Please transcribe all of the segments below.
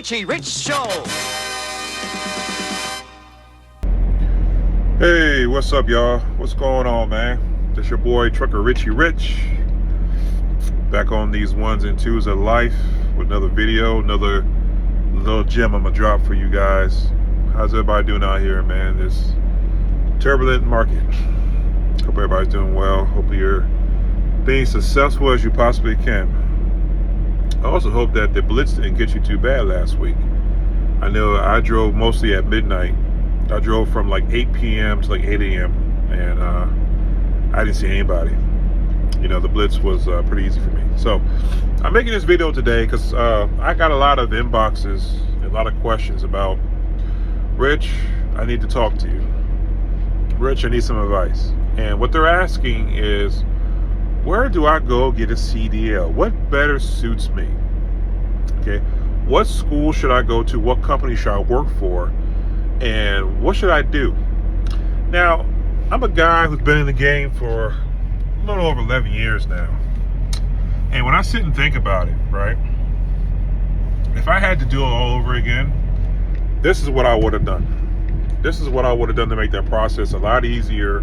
Richie Rich Show. Hey, what's up, y'all? What's going on, man? This your boy Trucker Richie Rich, back on these ones and twos of life with another video, another little gem I'm gonna drop for you guys. How's everybody doing out here, man? This turbulent market. Hope everybody's doing well. Hope you're being successful as you possibly can. I also hope that the blitz didn't get you too bad last week. I know I drove mostly at midnight. I drove from like 8 p.m. to like 8 a.m. and I didn't see anybody. You know, the blitz was pretty easy for me. So I'm making this video today because I got a lot of inboxes and a lot of questions about, Rich, I need to talk to you. Rich, I need some advice. And what they're asking is, where do I go get a CDL? What better suits me? Okay, what school should I go to? What company should I work for? And what should I do? Now, I'm a guy who's been in the game for a little over 11 years now. And when I sit and think about it, right? If I had to do it all over again, this is what I would have done. This is what I would have done to make that process a lot easier.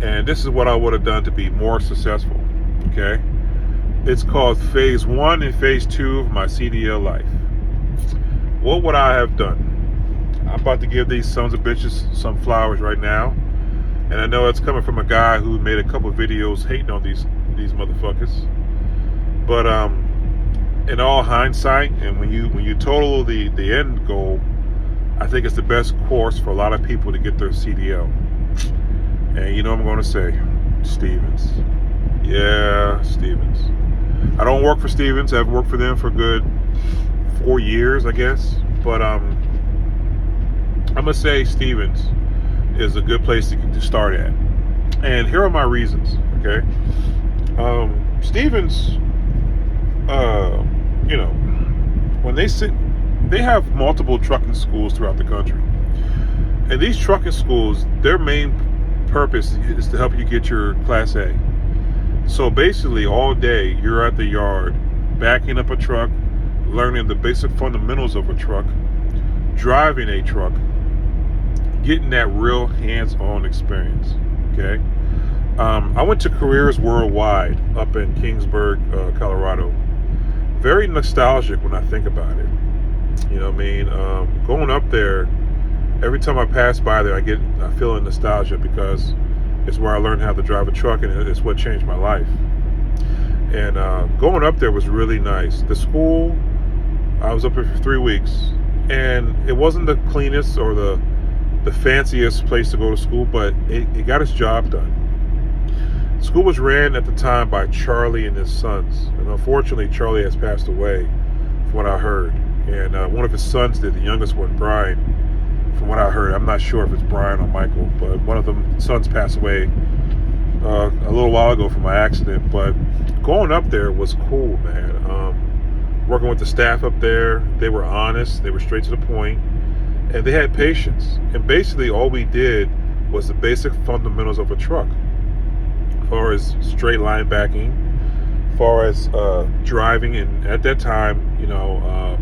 And this is what I would have done to be more successful, okay? It's called phase 1 and phase 2 of my CDL life. What would I have done? I'm about to give these sons of bitches some flowers right now. And I know it's coming from a guy who made a couple videos hating on these motherfuckers. But in all hindsight, and when you total the end goal, I think it's the best course for a lot of people to get their CDL. And you know what I'm going to say? Stevens. Yeah, Stevens. I don't work for Stevens. I've worked for them for a good 4 years, I guess. But I'm going to say Stevens is a good place to start at. And here are my reasons, okay? Stevens, you know, when they have multiple trucking schools throughout the country. And these trucking schools, their main purpose is to help you get your Class A. So basically all day you're at the yard backing up a truck, learning the basic fundamentals of a truck, driving a truck, getting that real hands-on experience. Okay, I went to Careers Worldwide up in Kingsburg, Colorado. Very nostalgic when I think about it. You know what I mean? Going up there, every time I pass by there, I feel a nostalgia because it's where I learned how to drive a truck, and it's what changed my life. And going up there was really nice. The school, I was up there for 3 weeks, and it wasn't the cleanest or the fanciest place to go to school, but it got its job done. School was ran at the time by Charlie and his sons, and unfortunately Charlie has passed away from what I heard, and one of his sons did, the youngest one, Brian. From what I heard, I'm not sure if it's Brian or Michael, but one of them sons passed away a little while ago from my accident. But going up there was cool, man. Working with the staff up there, they were honest, they were straight to the point, and they had patience. And basically all we did was the basic fundamentals of a truck, as far as straight line backing, as far as driving, and at that time, you know,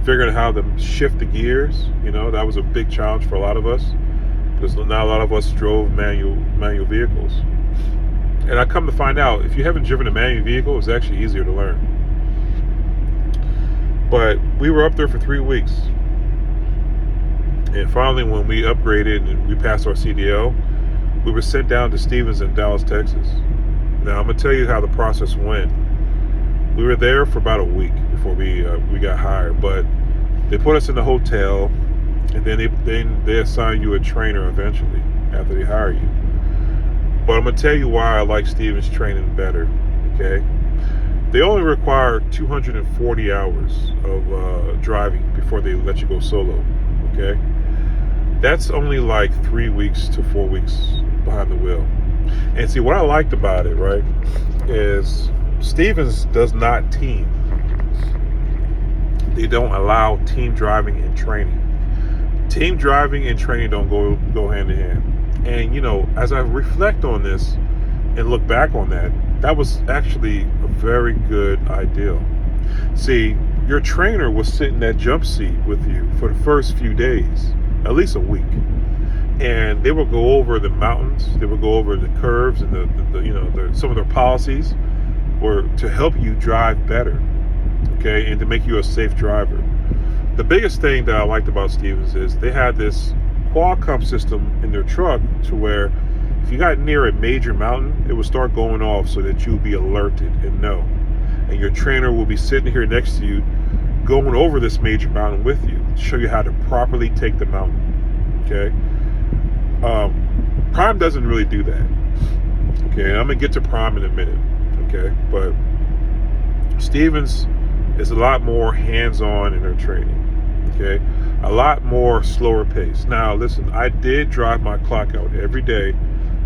figuring out how to shift the gears. You know, that was a big challenge for a lot of us, because not a lot of us drove manual vehicles. And I come to find out, if you haven't driven a manual vehicle, it's actually easier to learn. But we were up there for 3 weeks, and finally when we upgraded and we passed our CDL, we were sent down to Stevens in Dallas, Texas. Now I'm gonna tell you how the process went. We were there for about a week before we got hired, but they put us in the hotel, and then they assign you a trainer eventually after they hire you. But I'm gonna tell you why I like Stevens training better. Okay, they only require 240 hours of driving before they let you go solo. Okay, that's only like 3 weeks to 4 weeks behind the wheel. And see, what I liked about it, right, is Stevens does not team. They don't allow team driving and training. Team driving and training don't go hand in hand. And you know, as I reflect on this and look back on that, that was actually a very good idea. See, your trainer will sit in that jump seat with you for the first few days, at least a week. And they will go over the mountains, they will go over the curves and some of their policies or to help you drive better, okay, and to make you a safe driver. The biggest thing that I liked about Stevens is they had this Qualcomm system in their truck to where if you got near a major mountain, it would start going off so that you'll be alerted and know. And your trainer will be sitting here next to you going over this major mountain with you to show you how to properly take the mountain, okay? Prime doesn't really do that, okay? And I'm going to get to Prime in a minute, okay? But Stevens is a lot more hands-on in their training, okay? A lot more slower pace. Now, listen, I did drive my clock out every day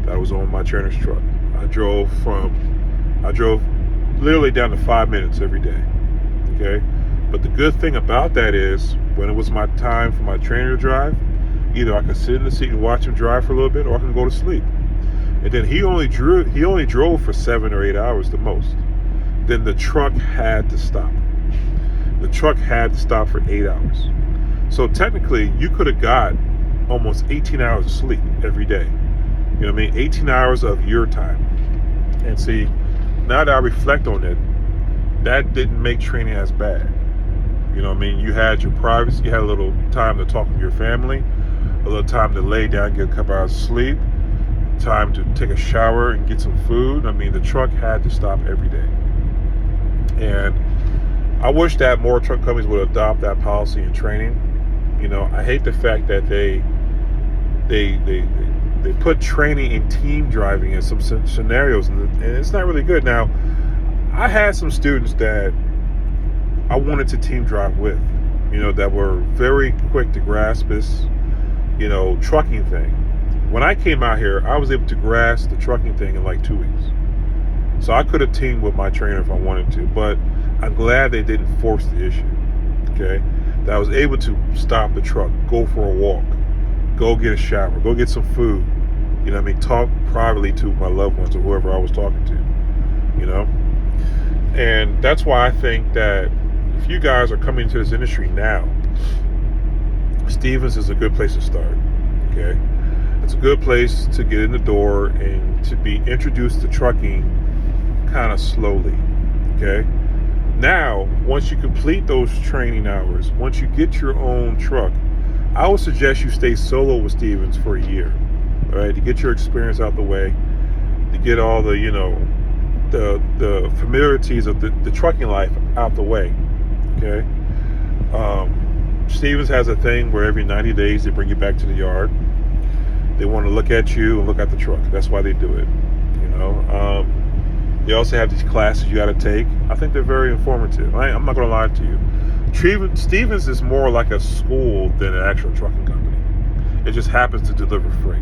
that I was on my trainer's truck. I drove literally down to 5 minutes every day, okay? But the good thing about that is when it was my time for my trainer to drive, either I could sit in the seat and watch him drive for a little bit, or I can go to sleep. And then he only drove for 7 or 8 hours the most. Then the truck had to stop. The truck had to stop for 8 hours. So technically, you could have got almost 18 hours of sleep every day. You know what I mean? 18 hours of your time. And see, now that I reflect on it, that didn't make training as bad. You know what I mean? You had your privacy, you had a little time to talk with your family, a little time to lay down, get a couple hours of sleep, time to take a shower and get some food. I mean, the truck had to stop every day. And I wish that more truck companies would adopt that policy in training. You know, I hate the fact that they put training in team driving in some scenarios, and it's not really good. Now, I had some students that I wanted to team drive with, you know, that were very quick to grasp this, you know, trucking thing. When I came out here, I was able to grasp the trucking thing in like 2 weeks. So I could have teamed with my trainer if I wanted to, but I'm glad they didn't force the issue, okay? That I was able to stop the truck, go for a walk, go get a shower, go get some food, you know what I mean? Talk privately to my loved ones or whoever I was talking to, you know? And that's why I think that if you guys are coming into this industry now, Stevens is a good place to start, okay? It's a good place to get in the door and to be introduced to trucking kind of slowly, okay? Now, once you complete those training hours, once you get your own truck, I would suggest you stay solo with Stevens for a year, all right? To get your experience out the way, to get all the, you know, the familiarities of the trucking life out the way, okay? Stevens has a thing where every 90 days they bring you back to the yard. They want to look at you and look at the truck. That's why they do it, you know? They also have these classes you got to take. I think they're very informative. I'm not going to lie to you. Stevens is more like a school than an actual trucking company. It just happens to deliver freight.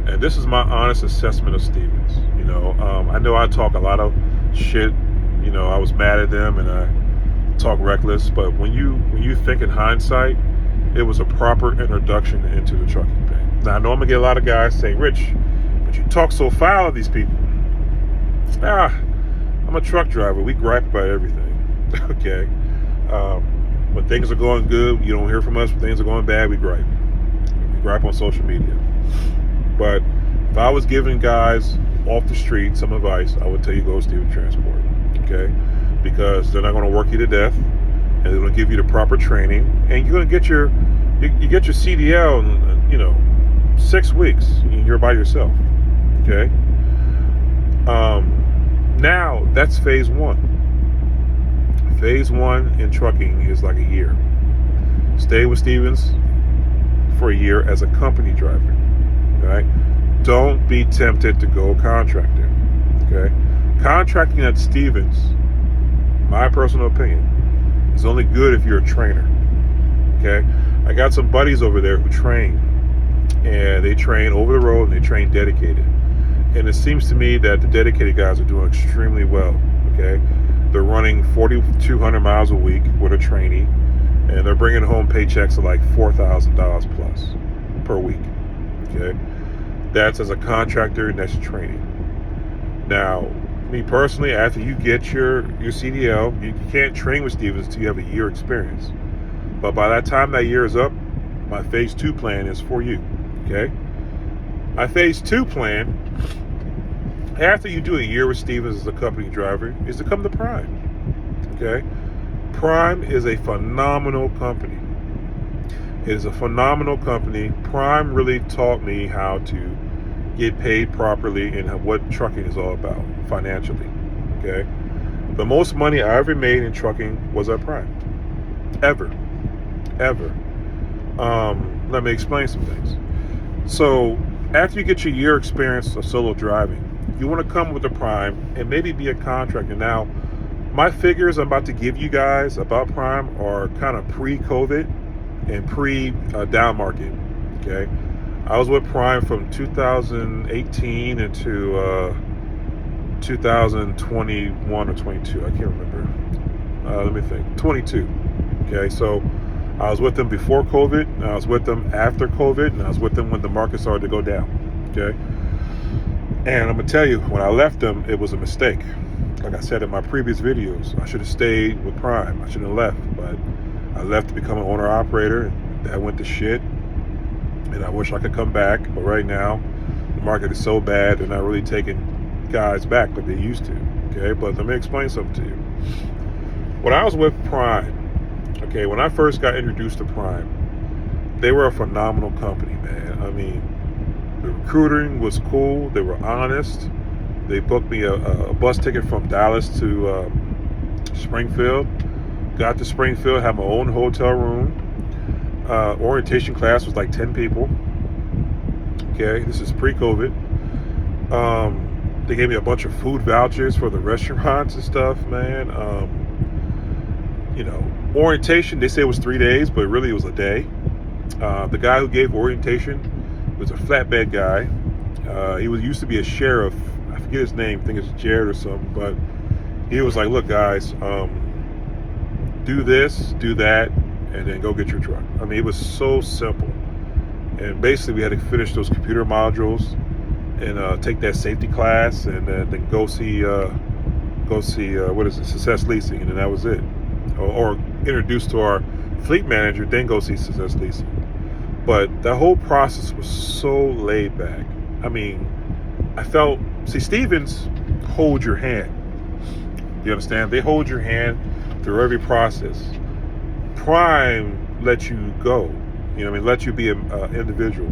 And this is my honest assessment of Stevens. You know I talk a lot of shit. You know, I was mad at them and I talk reckless. But when you think in hindsight, it was a proper introduction into the trucking thing. Now, I know I'm going to get a lot of guys saying, Rich, but you talk so foul of these people. I'm a truck driver. We gripe about everything. Okay. When things are going good, you don't hear from us. When things are going bad, we gripe. We gripe on social media. But if I was giving guys off the street some advice, I would tell you go to Stevens Transport. Okay. Because they're not going to work you to death, and they're going to give you the proper training, and you're going to get your CDL in, you know, 6 weeks. And you're by yourself. Okay. Now, that's phase one. Phase one in trucking is like a year. Stay with Stevens for a year as a company driver. Right? Don't be tempted to go contractor. Okay? Contracting at Stevens, my personal opinion, is only good if you're a trainer. Okay? I got some buddies over there who train. And they train over the road and they train dedicated. And it seems to me that the dedicated guys are doing extremely well, okay? They're running 4,200 miles a week with a trainee, and they're bringing home paychecks of like $4,000 plus per week, okay? That's as a contractor, and that's training. Now, me personally, after you get your CDL, you can't train with Stevens until you have a year experience. But by that time that year is up, my phase 2 plan is for you. Okay? My phase 2 plan, after you do a year with Stevens as a company driver, is to come to Prime. Okay? Prime is a phenomenal company. It is a phenomenal company. Prime really taught me how to get paid properly and what trucking is all about financially. Okay? The most money I ever made in trucking was at Prime. Ever. Let me explain some things. So, after you get your year experience of solo driving, you want to come with a Prime and maybe be a contractor. Now, my figures I'm about to give you guys about Prime are kind of pre-COVID and pre-down market. Okay? I was with Prime from 2018 into 2021 or 22. I can't remember. Let me think. 22. Okay, so I was with them before COVID, and I was with them after COVID, and I was with them when the market started to go down. Okay, and I'm gonna tell you, when I left them, it was a mistake. Like I said in my previous videos, I should have stayed with Prime. I shouldn't have left, but I left to become an owner operator. And that went to shit, and I wish I could come back. But right now, the market is so bad; they're not really taking guys back like they used to. Okay, but let me explain something to you. When I was with Prime, okay, when I first got introduced to Prime, they were a phenomenal company, man. I mean, the recruiting was cool. They were honest. They booked me a bus ticket from Dallas to Springfield. Got to Springfield, had my own hotel room. Orientation class was like 10 people. Okay, this is pre-COVID. They gave me a bunch of food vouchers for the restaurants and stuff, man. Orientation, they say it was 3 days, but really it was a day. The guy who gave orientation was a flatbed guy. He used to be a sheriff. I forget his name. I think it's Jared or something. But he was like, look, guys, do this, do that, and then go get your truck. I mean, it was so simple. And basically, we had to finish those computer modules and take that safety class, and then go see what is it, Success Leasing, and then that was it. Or introduced to our fleet manager, then go see Success Leasing. But the whole process was so laid back. I mean, Stevens hold your hand. You understand? They hold your hand through every process. Prime let you go. Let you be an individual.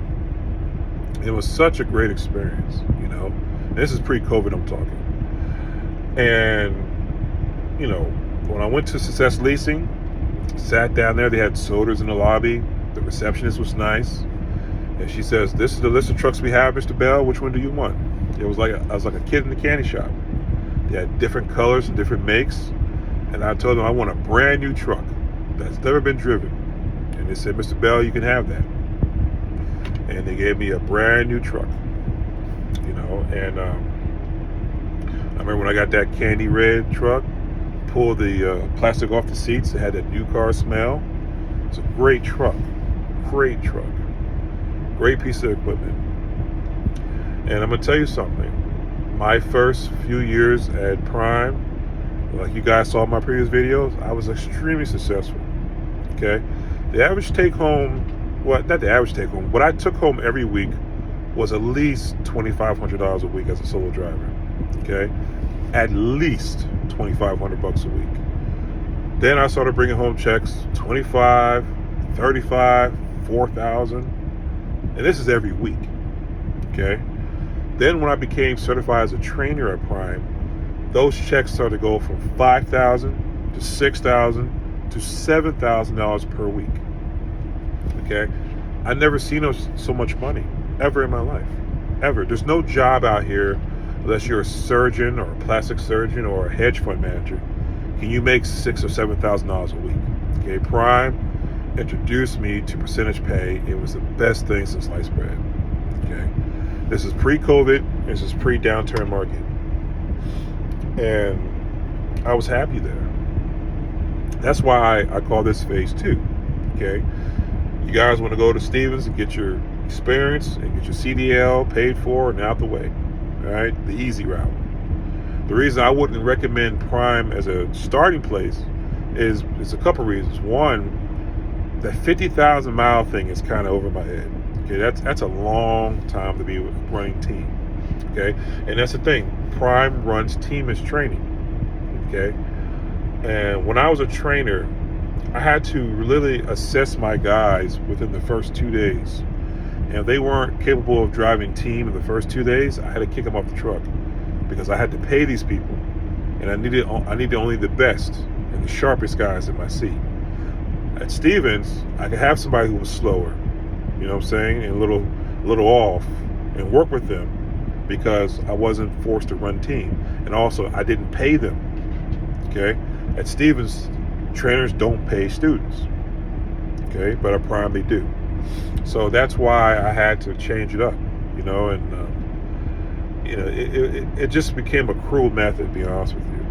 It was such a great experience, This is pre-COVID I'm talking. And, when I went to Success Leasing, sat down there, they had sodas in the lobby. The receptionist was nice. And she says, this is the list of trucks we have, Mr. Bell. Which one do you want? I was like a kid in the candy shop. They had different colors and different makes. And I told them I want a brand new truck that's never been driven. And they said, Mr. Bell, you can have that. And they gave me a brand new truck. And I remember when I got that candy red truck, pulled the plastic off the seats. It had that new car smell. It's a great truck. Great truck. Great piece of equipment. And I'm going to tell you something. My first few years at Prime, like you guys saw in my previous videos, I was extremely successful. Okay? The average take home, not the average take home, what I took home every week was at least $2,500 a week as a solo driver. Okay? At least $2,500 a week. Then I started bringing home checks, $25, $35, $4,000, and this is every week. Okay. Then when I became certified as a trainer at Prime, those checks started to go from $5,000 to $6,000 to $7,000 per week. Okay. I've never seen so much money ever in my life, ever. There's no job out here, unless you're a surgeon or a plastic surgeon or a hedge fund manager, can you make $6,000 or $7,000 a week? Okay, Prime introduced me to percentage pay. It was the best thing since sliced bread. Okay, this is pre-COVID. This is pre-downturn market, and I was happy there. That's why I call this phase 2. Okay, you guys want to go to Stevens and get your experience and get your CDL paid for and out the way. All right, the easy route. The reason I wouldn't recommend Prime as a starting place is a couple reasons. One, that 50,000 mile thing is kind of over my head. Okay, that's a long time to be running team. Okay, and that's the thing. Prime runs team as training. Okay, and when I was a trainer, I had to really assess my guys within the first 2 days. And if they weren't capable of driving team in the first 2 days, I had to kick them off the truck because I had to pay these people, and I needed only the best and the sharpest guys in my seat. At Stevens, I could have somebody who was slower, you know what I'm saying, and a little off, and work with them because I wasn't forced to run team, and also I didn't pay them. Okay, at Stevens, trainers don't pay students. Okay, but at Prime they do. So that's why I had to change it up, you know, and it just became a cruel method, to be honest with you.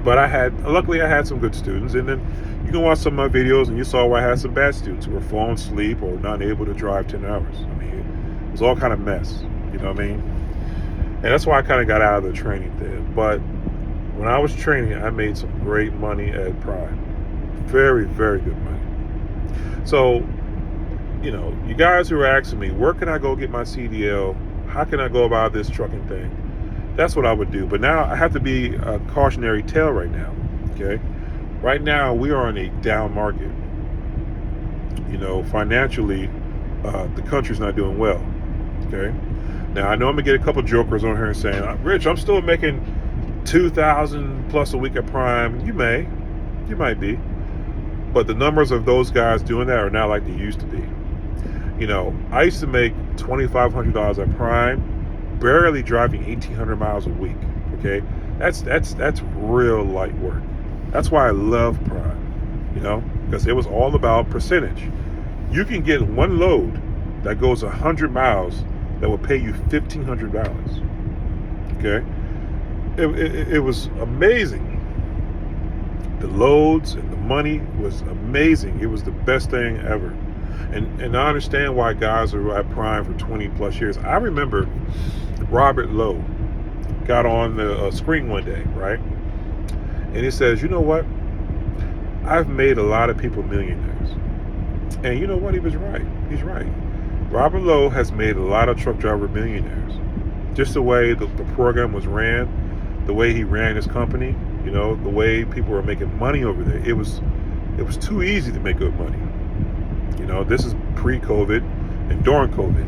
But luckily I had some good students, and then you can watch some of my videos and you saw where I had some bad students who were falling asleep or not able to drive 10 hours. I mean, it was all kind of mess, you know what I mean? And that's why I kind of got out of the training thing. But when I was training, I made some great money at Prime. Very, very good money. So, you know, you guys who are asking me, where can I go get my CDL? How can I go about this trucking thing? That's what I would do. But now I have to be a cautionary tale right now, okay? Right now, we are in a down market. You know, financially, the country's not doing well, okay? Now, I know I'm going to get a couple jokers on here saying, Rich, I'm still making $2,000 plus a week at Prime. You might be. But the numbers of those guys doing that are not like they used to be. You know, I used to make $2,500 at Prime, barely driving 1,800 miles a week. Okay, that's real light work. That's why I love Prime. You know, because it was all about percentage. You can get one load that goes 100 miles that will pay you $1,500. Okay, it was amazing. The loads and the money was amazing. It was the best thing ever. And I understand why guys are at Prime for 20 plus years. I remember Robert Lowe got on the screen one day, right? And he says, you know what? I've made a lot of people millionaires. And you know what? He was right. He's right. Robert Lowe has made a lot of truck driver millionaires. Just the way the program was ran, the way he ran his company, you know, the way people were making money over there. It was too easy to make good money. You know, this is pre-COVID and during COVID,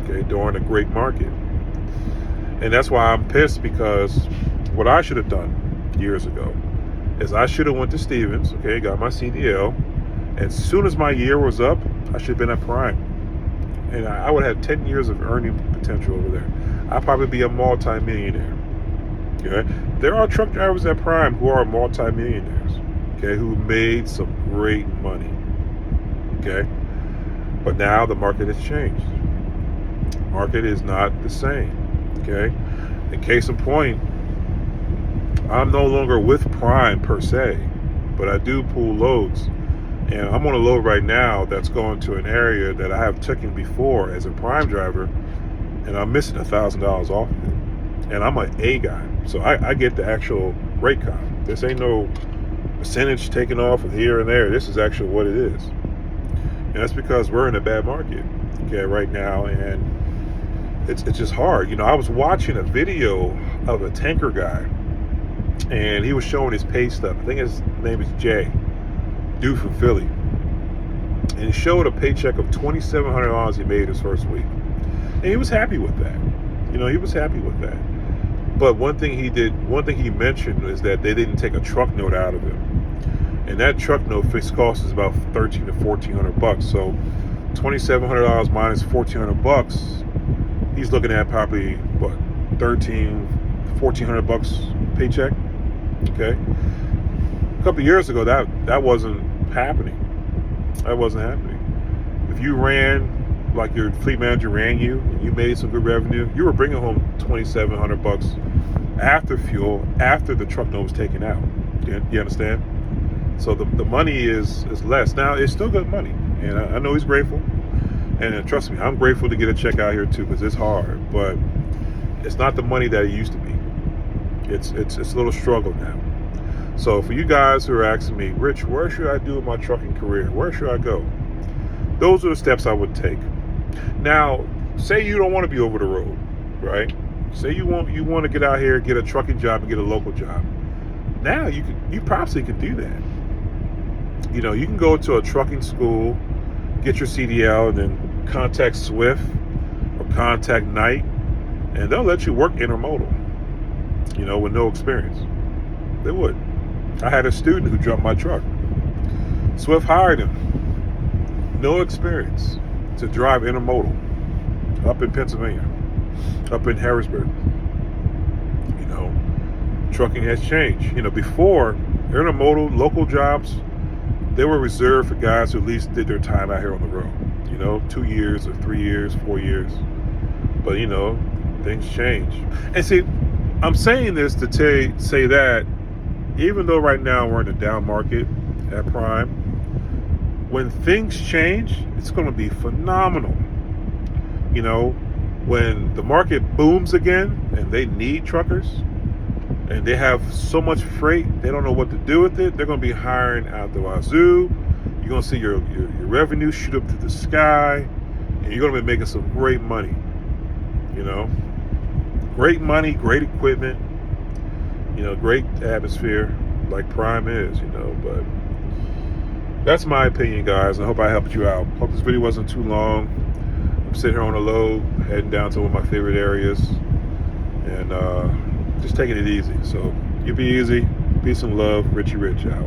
okay, during a great market. And that's why I'm pissed, because what I should have done years ago is I should have went to Stevens, okay, got my CDL. As soon as my year was up, I should have been at Prime. And I would have 10 years of earning potential over there. I'd probably be a multi-millionaire. Okay? There are truck drivers at Prime who are multi-millionaires, okay, who made some great money. Okay, but now the market has changed. Market is not the same. Okay, in case in point, I'm no longer with Prime per se, but I do pull loads, and I'm on a load right now that's going to an area that I have taken before as a Prime driver, and I'm missing $1,000 off of it. And I'm an A guy, so I get the actual rate card. This ain't no percentage taken off of here and there. This is actually what it is. And that's because we're in a bad market, okay, right now, and it's just hard. You know, I was watching a video of a tanker guy, and he was showing his pay stub. I think his name is Jay, dude from Philly. And he showed a paycheck of $2,700 he made his first week. And he was happy with that. You know, he was happy with that. But one thing he mentioned is that they didn't take a truck note out of him. And that truck note fixed cost is about $1,300 to $1,400. So $2,700 minus $1,400, he's looking at probably what, $1,300 to $1,400 paycheck. Okay, a couple of years ago that wasn't happening. That wasn't happening. If you ran like your fleet manager ran you, and you made some good revenue, you were bringing home $2,700 after fuel, after the truck note was taken out. You understand? So the money is less. Now, it's still good money. And I know he's grateful. And trust me, I'm grateful to get a check out here too, because it's hard. But it's not the money that it used to be. It's a little struggle now. So for you guys who are asking me, Rich, where should I do in my trucking career? Where should I go? Those are the steps I would take. Now, say you don't want to be over the road, right? Say you want to get out here, get a trucking job, and get a local job. Now you probably can do that. You can go to a trucking school, get your CDL, and then contact Swift or contact Knight, and they'll let you work intermodal. With no experience. They would. I had a student who jumped my truck. Swift hired him. No experience to drive intermodal up in Pennsylvania, up in Harrisburg. Trucking has changed. Before, intermodal local jobs, they were reserved for guys who at least did their time out here on the road. 2 years or 3 years, 4 years. But things change. And see, I'm saying this to say that even though right now we're in a down market at Prime, when things change, it's going to be phenomenal. When the market booms again and they need truckers and they have so much freight, they don't know what to do with it. They're going to be hiring out the wazoo. You're going to see your revenue shoot up to the sky, and you're going to be making some great money. Great money, great equipment, great atmosphere like Prime is, but that's my opinion, guys. I hope I helped you out. Hope this video wasn't too long. I'm sitting here on a load, heading down to one of my favorite areas, and just taking it easy. So you be easy. Peace and love. Richie Rich out.